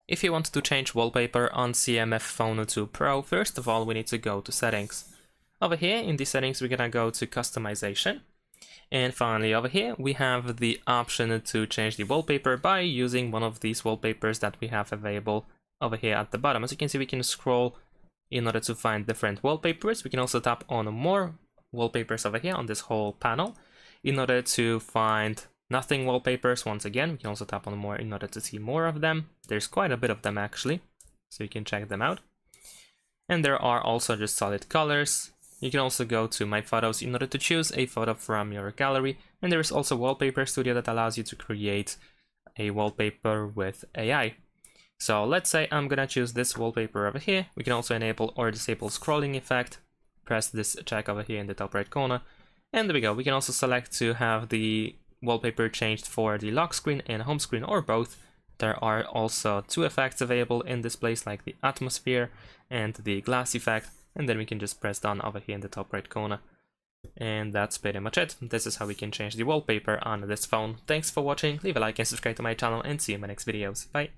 If you want to change wallpaper on CMF Phone 2 Pro, first of all we need to go to settings. Over here in the settings we're gonna go to customization. And finally over here we have the option to change the wallpaper by using one of these wallpapers that we have available over here at the bottom. As you can see, we can scroll in order to find different wallpapers. We can also tap on more wallpapers over here on this whole panel in order to find nothing wallpapers. Once again, we can also tap on more in order to see more of them. There's quite a bit of them actually, so you can check them out. And there are also just solid colors. You can also go to My Photos in order to choose a photo from your gallery. And there is also Wallpaper Studio that allows you to create a wallpaper with AI. So let's say I'm gonna choose this wallpaper over here. We can also enable or disable scrolling effect. Press this check over here in the top right corner. And there we go. We can also select to have the wallpaper changed for the lock screen and home screen, or both. There are also two effects available in this place, like the atmosphere and the glass effect. And then we can just press done over here in the top right corner. And that's pretty much it. This is how we can change the wallpaper on this phone. Thanks for watching, leave a like and subscribe to my channel, and see you in my next videos. Bye!